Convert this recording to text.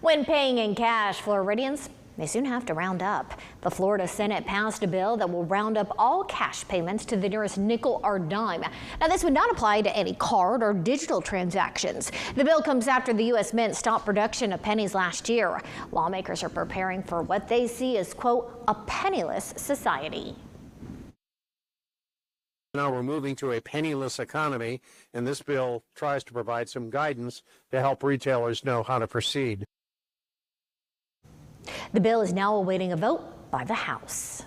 When paying in cash, Floridians may soon have to round up. The Florida Senate passed a bill that will round up all cash payments to the nearest nickel or dime. Now, this would not apply to any card or digital transactions. The bill comes after the U.S. Mint stopped production of pennies last year. Lawmakers are preparing for what they see as, quote, a penniless society. Now we're moving to a penniless economy, and this bill tries to provide some guidance to help retailers know how to proceed. The bill is now awaiting a vote by the House.